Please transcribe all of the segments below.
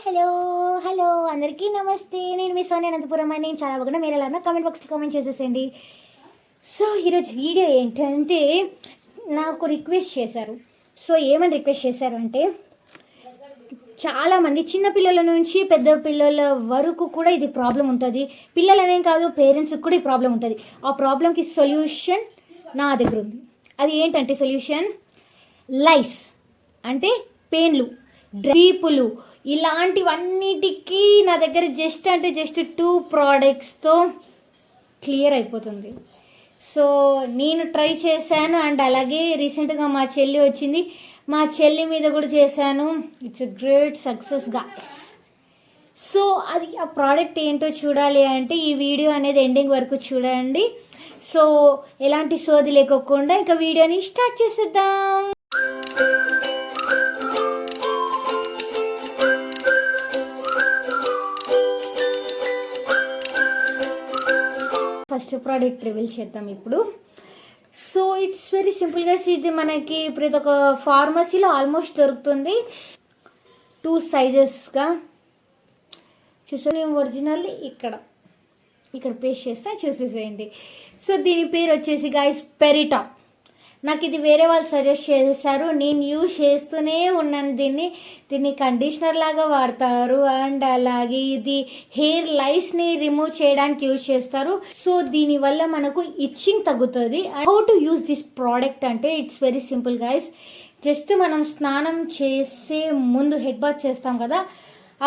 Hello hello అందరికీ నమస్తే. నేను మీ సోనియా అనంతపురం అని. నేను చాలా బాగున్నా. మీరు ఎలా ఉన్నా కామెంట్ బాక్స్లో కామెంట్ చేసేసేయండి. సో ఈరోజు వీడియో ఏంటంటే నాకు రిక్వెస్ట్ చేశారు. సో ఏమని రిక్వెస్ట్ చేశారు అంటే, చాలామంది చిన్నపిల్లల నుంచి పెద్ద పిల్లల వరకు కూడా ఇది ప్రాబ్లం ఉంటుంది. పిల్లలనేం కాదు, పేరెంట్స్కి కూడా ఈ ప్రాబ్లం ఉంటుంది. ఆ ప్రాబ్లంకి సొల్యూషన్ నా దగ్గర ఉంది. అది ఏంటంటే సొల్యూషన్ లైస్ అంటే పెయిన్లు, డ్రీపులు, ఇలాంటివన్నిటికీ నా దగ్గర జస్ట్ 2 ప్రోడక్ట్స్తో క్లియర్ అయిపోతుంది. సో నేను ట్రై చేశాను అండ్ అలాగే రీసెంట్గా మా చెల్లి వచ్చింది, మా చెల్లి మీద కూడా చేశాను. It's a great success guys. So అది ఆ ప్రోడక్ట్ ఏంటో చూడాలి అంటే ఈ వీడియో అనేది ఎండింగ్ వరకు చూడండి. సో ఎలాంటి సోది లేకోకుండా ఇంకా వీడియోని స్టార్ట్ చేసేద్దాం. ఫస్ట్ ప్రోడక్ట్ రివీల్ చేద్దాం ఇప్పుడు. సో ఇట్స్ వెరీ సింపుల్ గా, ఇది మనకి ప్రతి ఒక్క ఫార్మసీలో ఆల్మోస్ట్ దొరుకుతుంది. 2 సైజెస్గా చూసాను. ఒరిజినల్ ఇక్కడ పేస్ట్ చేస్తా, చూసేసేయండి. సో దీని పేరు వచ్చేసి గాయ్స్ పెరిటాప్. నాకు ఇది వేరే వాళ్ళు సజెస్ట్ చేశారు, నేను యూజ్ చేస్తూనే ఉన్నాను. దీన్ని కండిషనర్ లాగా వాడతారు అండ్ అలాగే ఇది హెయిర్ లైస్ని రిమూవ్ చేయడానికి యూజ్ చేస్తారు. సో దీనివల్ల మనకు ఇచ్చింగ్ తగ్గుతుంది. How to use this product అంటే it's very simple guys. Just మనం స్నానం చేసే ముందు హెడ్ బాత్ చేస్తాం కదా,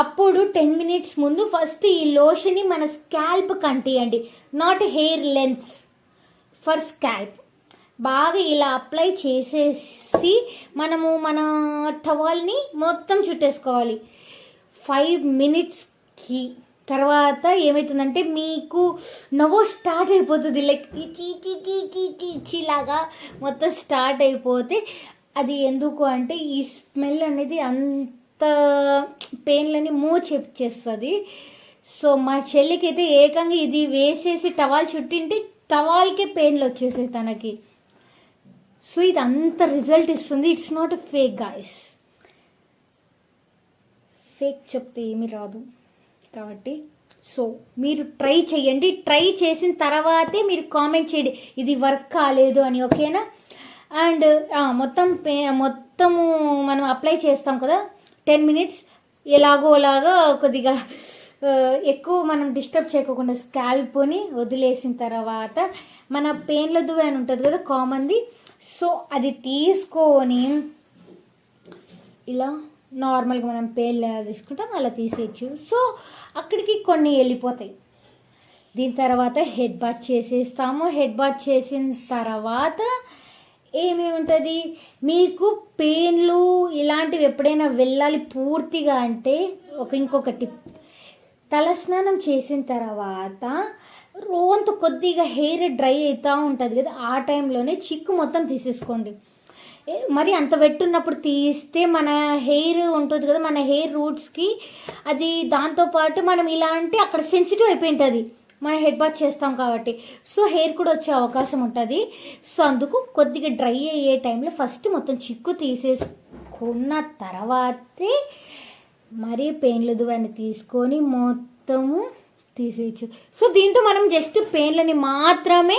అప్పుడు 10 మినిట్స్ ముందు ఫస్ట్ ఈ లోషన్ని మన స్కాల్ప్ కంటియండి. Not hair lengths, for scalp. బాగా ఇలా అప్లై చేసేసి మనము మన టవల్ని మొత్తం చుట్టేసుకోవాలి 5 మినిట్స్కి. తర్వాత ఏమవుతుందంటే మీకు నవ్వు స్టార్ట్ అయిపోతుంది, లైక్ ఇచ్చిలాగా మొత్తం స్టార్ట్ అయిపోతే. అది ఎందుకు అంటే ఈ స్మెల్ అనేది అంత పెయిన్లని మూవ్ చేస్తుంది. సో మా చెల్లికి అయితే ఏకంగా ఇది వేసేసి టవాల్ చుట్టింటే టవాల్కే పెయిన్లు వచ్చేసాయి తనకి. సో ఇది అంత రిజల్ట్ ఇస్తుంది. It's not a fake guys. Fake చెప్తే ఏమీ రాదు కాబట్టి సో మీరు ట్రై చేయండి. ట్రై చేసిన తర్వాతే మీరు కామెంట్ చేయండి ఇది వర్క్ కాలేదు అని, ఓకేనా? అండ్ మొత్తము మనం అప్లై చేస్తాం కదా 10 మినిట్స్, ఎలాగోలాగా కొద్దిగా ఎక్కువ మనం డిస్టర్బ్ చేయకుండా స్కాల్ప్ని వదిలేసిన తర్వాత మన పెయిన్ల దువ్వె అని ఉంటుంది కదా కామన్ది, సో అది తీసుకొని ఇలా నార్మల్గా మనం పెయిన్ తీసుకుంటాం అలా తీసేయచ్చు. సో అక్కడికి కొన్ని వెళ్ళిపోతాయి. దీని తర్వాత హెడ్ బాత్ చేసేస్తాము. హెడ్ బాత్ చేసిన తర్వాత ఏమి ఉంటుంది, మీకు పెయిన్లు ఇలాంటివి ఎప్పుడైనా వెళ్ళాలి పూర్తిగా అంటే ఇంకొక టిప్, తలస్నానం చేసిన తర్వాత రోజు కొద్దిగా హెయిర్ డ్రై అవుతూ ఉంటుంది కదా, ఆ టైంలోనే చిక్కు మొత్తం తీసేసుకోండి. మరి అంత వెట్టున్నప్పుడు తీస్తే మన హెయిర్ ఉంటుంది కదా, మన హెయిర్ రూట్స్కి అది దాంతోపాటు మనం ఇలా అంటే అక్కడ సెన్సిటివ్ అయిపోయి ఉంటుంది మనం హెడ్ బాత్ చేస్తాం కాబట్టి. సో హెయిర్ కూడా వచ్చే అవకాశం ఉంటుంది. సో అందుకు కొద్దిగా డ్రై అయ్యే టైంలో ఫస్ట్ మొత్తం చిక్కు తీసేసుకున్న తర్వాతే మరీ పెయిన్లు దువ్వెని తీసుకొని మొత్తము తీసేయచ్చు. సో దీంతో మనం జస్ట్ పెయిన్లని మాత్రమే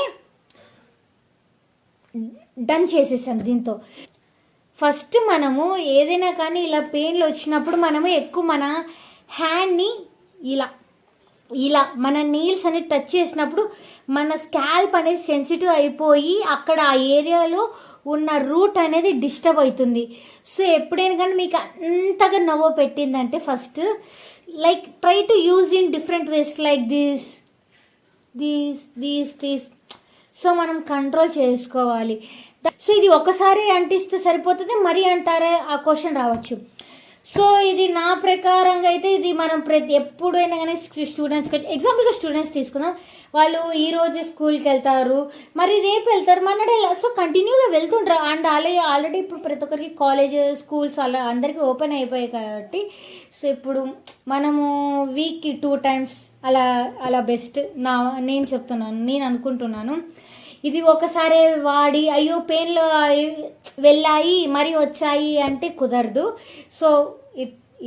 డన్ చేసేసాం. దీంతో ఫస్ట్ మనము ఏదైనా కానీ ఇలా పెయిన్లు వచ్చినప్పుడు మనము ఎక్కువ మన హ్యాండ్ని ఇలా మన నీల్స్ అనేది టచ్ చేసినప్పుడు మన స్కాల్ప్ అనేది సెన్సిటివ్ అయిపోయి అక్కడ ఆ ఏరియాలో ఉన్న రూట్ అనేది డిస్టర్బ్ అవుతుంది. సో ఎప్పుడైనా కానీ మీకు అంతగా నవ్వు పెట్టిందంటే first like try to use in different ways like these. So మనం కంట్రోల్ చేసుకోవాలి. సో ఇది ఒకసారి అంటిస్తే సరిపోతుంది మరి అంటారే ఆ క్వశ్చన్ రావచ్చు. సో ఇది నా ప్రకారంగా అయితే ఇది మనం ఎప్పుడైనా కానీ స్టూడెంట్స్కి, ఎగ్జాంపుల్గా స్టూడెంట్స్ తీసుకుందాం, వాళ్ళు ఈరోజు స్కూల్కి వెళ్తారు, మరి రేపు వెళ్తారు, మన్నాడు. సో కంటిన్యూగా వెళ్తుంటారు. అండ్ ఆల్రెడీ ఇప్పుడు ప్రతి ఒక్కరికి కాలేజ్ స్కూల్స్ అలా అందరికీ ఓపెన్ అయిపోయాయి కాబట్టి సో ఇప్పుడు మనము వీక్కి 2 టైమ్స్ అలా బెస్ట్ నేను అనుకుంటున్నాను. ఇది ఒకసారి వాడి అయ్యో పెయిన్లు వెళ్ళాయి మరి వచ్చాయి అంటే కుదరదు. సో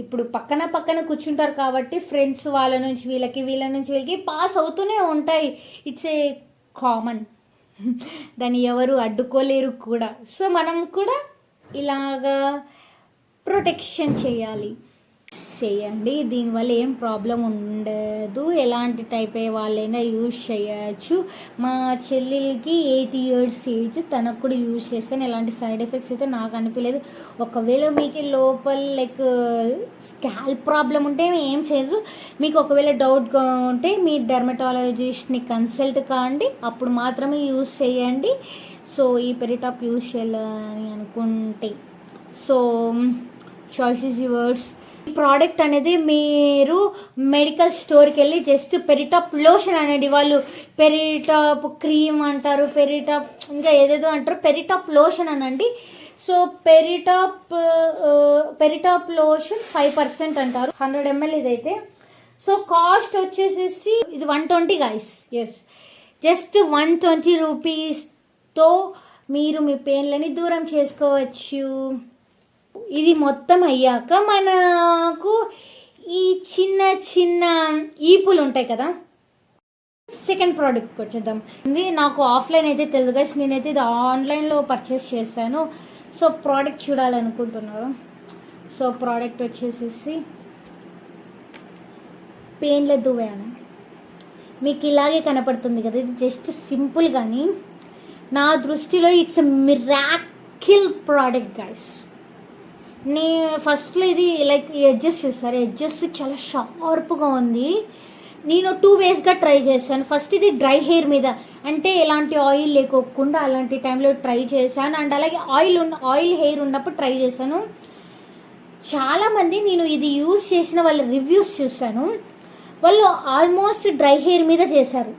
ఇప్పుడు పక్కన పక్కన కూర్చుంటారు కాబట్టి ఫ్రెండ్స్ వాళ్ళ నుంచి వీళ్ళకి వీళ్ళ నుంచి వీళ్ళకి పాస్ అవుతూనే ఉంటాయి. ఇట్స్ ఏ కామన్, దాన్ని ఎవరు అడ్డుకోలేరు కూడా. సో మనం కూడా ఇలాగా ప్రొటెక్షన్ చేయాలి. దీనివల్ల ఏం ప్రాబ్లం ఉండదు. ఎలాంటి టైప్ అయ్యే వాళ్ళైనా యూజ్ చేయొచ్చు. మా చెల్లెలకి 8 years ఏజ్, తనకు కూడా యూజ్ చేస్తాను. ఎలాంటి సైడ్ ఎఫెక్ట్స్ అయితే నాకు అనిపించలేదు. ఒకవేళ మీకు లోపల లైక్ స్కాల్ప్ ప్రాబ్లం ఉంటే ఏం చేయదు. మీకు ఒకవేళ డౌట్గా ఉంటే మీ డెర్మటాలజిస్ట్ని కన్సల్ట్ కాండి, అప్పుడు మాత్రమే యూజ్ చేయండి. సో ఈ పెరిటాప్ యూజ్ చేయాలని అనుకుంటే సో చాయిస్ ఈజ్ యువర్స్. ఈ ప్రోడక్ట్ అనేది మీరు మెడికల్ స్టోర్కి వెళ్ళి జస్ట్ పెరిటాప్ లోషన్ అనేది, వాళ్ళు పెరిటాప్ క్రీమ్ అంటారు, పెరిటాప్ ఇంకా ఏదేదో అంటారు, పెరిటాప్ లోషన్ అనండి. సో పెరిటాప్ లోషన్ 5% అంటారు, 100 ml ఇదైతే. సో కాస్ట్ వచ్చేసేసి ఇది 120 గైస్. ఎస్, జస్ట్ 120 రూపీస్తో మీరు మీ పెయిన్లని దూరం చేసుకోవచ్చు. ఇది మొత్తం అయ్యాక మనకు ఈ చిన్న చిన్న ఈపులు ఉంటాయి కదా, సెకండ్ ప్రోడక్ట్కి వచ్చేద్దాం. ఇది నాకు ఆఫ్లైన్ అయితే తెలియదు గైస్, నేనైతే ఇది ఆన్లైన్లో పర్చేస్ చేశాను. సో ప్రోడక్ట్ చూడాలనుకుంటున్నారు. సో ప్రోడక్ట్ వచ్చేసేసి పెయిన్ల దువ్వాను. మీకు ఇలాగే కనపడుతుంది కదా, ఇది జస్ట్ సింపుల్, కానీ నా దృష్టిలో ఇట్స్ మిరాకిల్ ప్రోడక్ట్ గైస్. ఫస్ట్లో ఇది లైక్ ఎడ్జెస్ చూస్తారు, ఎడ్జెస్ చాలా షార్ప్గా ఉంది. నేను 2 waysగా ట్రై చేశాను. ఫస్ట్ ఇది డ్రై హెయిర్ మీద, అంటే ఎలాంటి ఆయిల్ లేకోకుండా అలాంటి టైంలో ట్రై చేశాను. అండ్ అలాగే ఆయిల్ హెయిర్ ఉన్నప్పుడు ట్రై చేశాను. చాలామంది నేను ఇది యూజ్ చేసిన వాళ్ళ రివ్యూస్ చూశాను, వాళ్ళు ఆల్మోస్ట్ డ్రై హెయిర్ మీద చేశారు.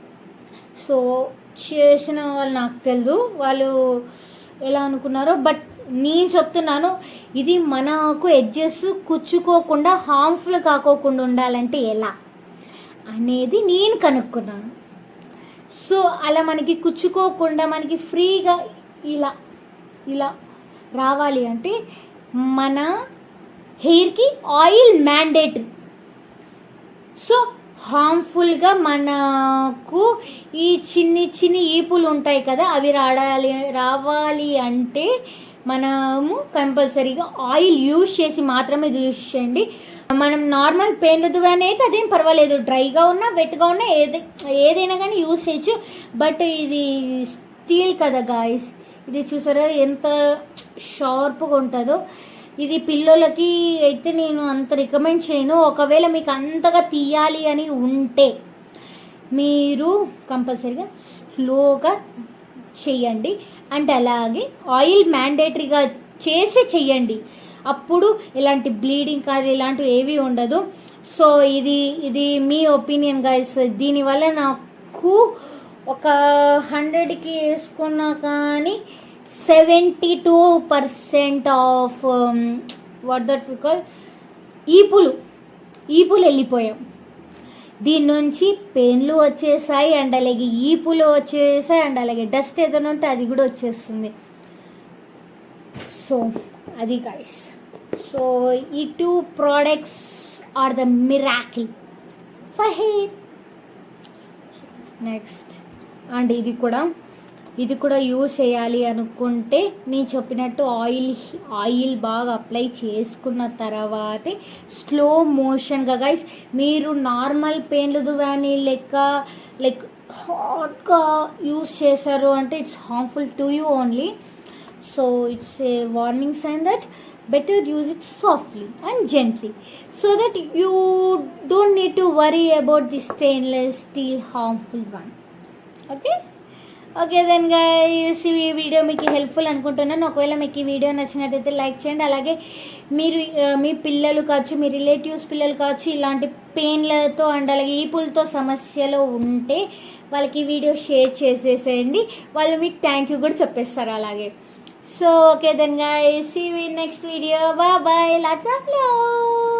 సో చేసిన వాళ్ళు నాకు తెలియదు వాళ్ళు ఎలా అనుకున్నారో, బట్ నేను చెప్తున్నాను, ఇది మనకు ఎడ్జెస్ కుచ్చుకోకుండా హార్మ్ఫుల్ కాకోకుండా ఉండాలంటే ఎలా అనేది నేను కనుక్కున్నాను. సో అలా మనకి కుచ్చుకోకుండా మనకి ఫ్రీగా ఇలా ఇలా రావాలి అంటే మన హెయిర్కి ఆయిల్ మ్యాండేటరీ. సో హార్మ్ఫుల్గా మనకు ఈ చిన్ని ఈపులు ఉంటాయి కదా, అవి రావాలి అంటే మనము కంపల్సరీగా ఆయిల్ యూజ్ చేసి మాత్రమే యూజ్ చేయండి. మనం నార్మల్ పెయిన్ల దువ్వాన అయితే అదేం పర్వాలేదు, డ్రైగా ఉన్నా వెట్గా ఉన్నా ఏదైనా కానీ యూజ్ చేయొచ్చు. బట్ ఇది స్టీల్ కదా గాయస్, ఇది చూసారా ఎంత షార్ప్గా ఉంటుందో. ఇది పిల్లలకి అయితే నేను అంత రికమెండ్ చేయను. ఒకవేళ మీకు అంతగా తీయాలి అని ఉంటే మీరు కంపల్సరీగా స్లోగా చెయ్యండి. అండ్ అలాగే ఆయిల్ మ్యాండేటరీగా చేసి చెయ్యండి, అప్పుడు ఎలాంటి బ్లీడింగ్ కానీ ఇలాంటివి ఏవి ఉండదు. సో ఇది మీ ఒపీనియన్ గైస్. దీనివల్ల నాకు ఒక 100కి వేసుకున్నా కానీ 72% of what that we call ఈపులు వెళ్ళిపోయాం. దీని నుంచి పెయిన్లు వచ్చేసాయి, అండ్ అలాగే ఈపులు వచ్చేసాయి, అండ్ అలాగే డస్ట్ ఏదైనా ఉంటే అది కూడా వచ్చేస్తుంది. సో అది గైస్. సో ఈ 2 products are the miracle for hair. Next and ఇది కూడా యూజ్ చేయాలి అనుకుంటే నేను చెప్పినట్టు ఆయిల్ బాగా అప్లై చేసుకున్న తర్వాతే స్లో మోషన్గా గైస్, మీరు నార్మల్ పెయిన్లు దువ్వాని లైక్ హాట్గా యూజ్ చేశారు అంటే it's harmful to you only. So it's a warning sign that better use it softly and gently so that you don't need to worry about the stainless steel harmful one. Okay then guys, ఈ video మీకు helpful అనుకుంటున్నాను. ఒకవేళ మీకు ఈ video నచ్చినట్టయితే like చేయండి. అలాగే మీరు మీ పిల్లలు కావచ్చు, మీ రిలేటివ్స్ పిల్లలు కావచ్చు, ఇలాంటి పెయిన్లతో అండ్ అలాగే ఈపులతో సమస్యలో ఉంటే వాళ్ళకి ఈ వీడియో షేర్ చేసేసేయండి, వాళ్ళు మీకు థ్యాంక్ యూ కూడా చెప్పేస్తారు అలాగే. So okay then guys, see you in next video. Bye bye, lots of love.